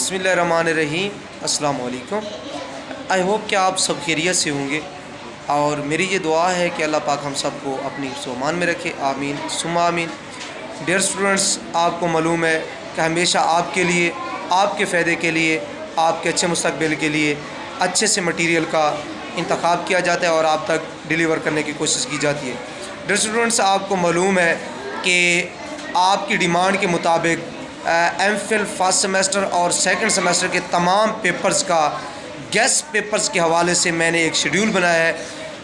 बिस्मिल्लाहिर्रहमानिर्रहीम। अस्सलाम वालेकुम। आई होप कि आप सब खैरियत से होंगे और मेरी ये दुआ है कि अल्लाह पाक हम सबको अपनी सोमान में रखे। आमीन सुम्मा आमीन। डियर स्टूडेंट्स, आपको मालूम है कि हमेशा आपके लिए, आपके फ़ायदे के लिए, आपके अच्छे मुस्तक़बिल के लिए अच्छे से मटीरियल का इंतखाब किया जाता है और आप तक डिलीवर करने की कोशिश की जाती है। डियर स्टूडेंट्स, आपको मालूम है कि आपकी डिमांड के मुताबिक एमफिल फर्स्ट सेमेस्टर और सेकंड सेमेस्टर के तमाम पेपर्स का गेस्ट पेपर्स के हवाले से मैंने एक शेड्यूल बनाया है।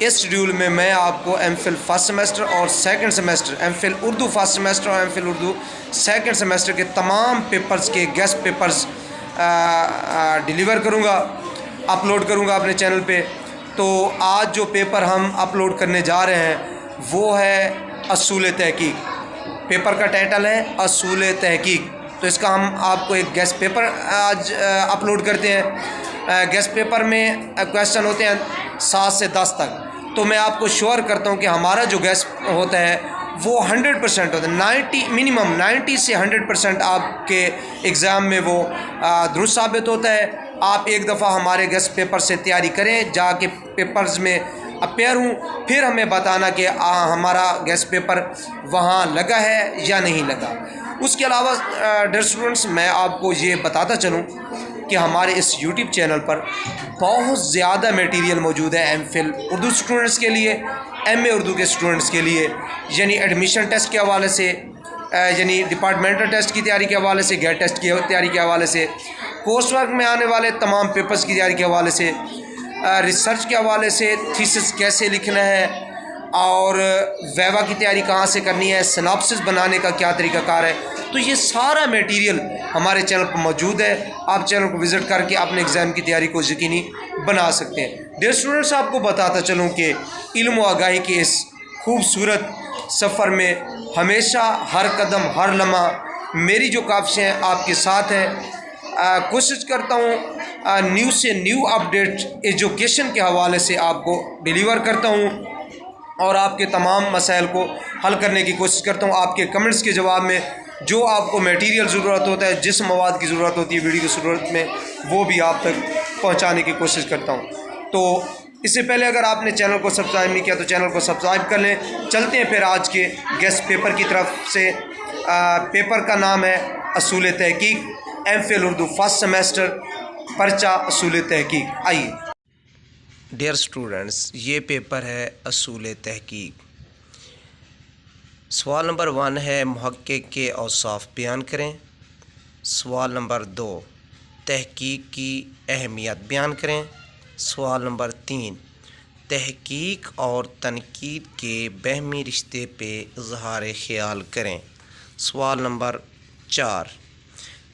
इस शेड्यूल में मैं आपको एमफिल फर्स्ट सेमेस्टर और second semester, MPhil Urdu first semester और एमफिल उर्दू सेकंड सेमेस्टर के तमाम पेपर्स के गेस्ट पेपर्स डिलीवर करूँगा, अपलोड करूँगा अपने चैनल पे। तो आज जो पेपर हम अपलोड करने जा रहे हैं वो है असूल तहकीक। पेपर का टाइटल है असूल तहकीक। तो इसका हम आपको एक गेस्ट पेपर आज अपलोड करते हैं। गेस्ट पेपर में क्वेश्चन होते हैं 7 से 10 तक। तो मैं आपको श्योर करता हूं कि हमारा जो गेस्ट होता है वो 100% होता है, 90 मिनिमम 90 से 100% आपके एग्ज़ाम में वो दुरुस्त साबित होता है। आप एक दफ़ा हमारे गेस्ट पेपर से तैयारी करें, जाके पेपर्स में अपेयर हूँ, फिर हमें बताना कि हमारा गेस्ट पेपर वहाँ लगा है या नहीं लगा। उसके अलावा डियर स्टूडेंट्स, मैं आपको ये बताता चलूँ कि हमारे इस यूट्यूब चैनल पर बहुत ज़्यादा मटेरियल मौजूद है एमफिल उर्दू स्टूडेंट्स के लिए, एमए उर्दू के स्टूडेंट्स के लिए, यानी एडमिशन टेस्ट के हवाले से, यानी डिपार्टमेंटल टेस्ट की तैयारी के हवाले से, गेट टेस्ट की तैयारी के हवाले से, कोर्स वर्क में आने वाले तमाम पेपर्स की तैयारी के हवाले से, रिसर्च के हवाले से, थीसिस कैसे लिखना है और वैवा की तैयारी कहाँ से करनी है, सिनॉप्सिस बनाने का क्या तरीक़ाकार है। तो ये सारा मटेरियल हमारे चैनल पर मौजूद है। आप चैनल को विज़िट करके अपने एग्ज़ाम की तैयारी को यकीनी बना सकते हैं। डियर स्टूडेंट्स, आपको बताता चलूँ कि इल्म व आगाही के इस खूबसूरत सफ़र में हमेशा हर कदम हर लम्हा मेरी जो काविशें हैं आपके साथ हैं। कोशिश करता हूँ न्यू से न्यू अपडेट एजुकेशन के हवाले से आपको डिलीवर करता हूँ और आपके तमाम मसाइल को हल करने की कोशिश करता हूँ। आपके कमेंट्स के जवाब में जो आपको मटेरियल ज़रूरत होता है, जिस मवाद की ज़रूरत होती है वीडियो की ज़रूरत में, वो भी आप तक पहुँचाने की कोशिश करता हूँ। तो इससे पहले अगर आपने चैनल को सब्सक्राइब नहीं किया तो चैनल को सब्सक्राइब कर लें। चलते हैं फिर आज के गेस्ट पेपर की तरफ से। पेपर का नाम है असूल तहकीक, एमफिल उर्दू फर्स्ट सेमेस्टर, पर्चा असूल तहकीक। आइए डियर स्टूडेंट्स, ये पेपर है असूल तहकीक। सवाल नंबर 1 है मुहक्किक के औसाफ बयान करें। सवाल नंबर 2 तहकीक की अहमियत बयान करें। सवाल नंबर 3 तहकीक और तनकीद के बहमी रिश्ते पे इज़हार ख़याल करें। सवाल नंबर 4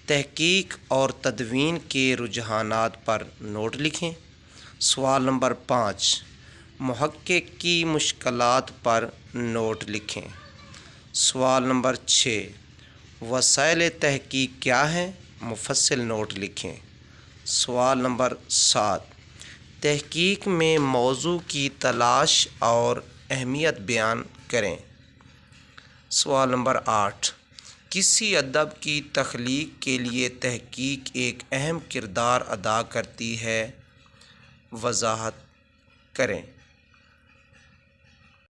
तहकीक और तदवीन के रुझानात पर नोट लिखें। सवाल नंबर 5 मुहक्किक की मुश्किलात पर नोट लिखें। सवाल नंबर 6 वसाइल तहकीक क्या हैं, मुफस्सिल नोट लिखें। सवाल नंबर 7 तहकीक में मौजू की तलाश और अहमियत बयान करें। सवाल नंबर 8 किसी अदब की तख्लीक के लिए तहकीक एक अहम किरदार अदा करती है, वजाहत करें।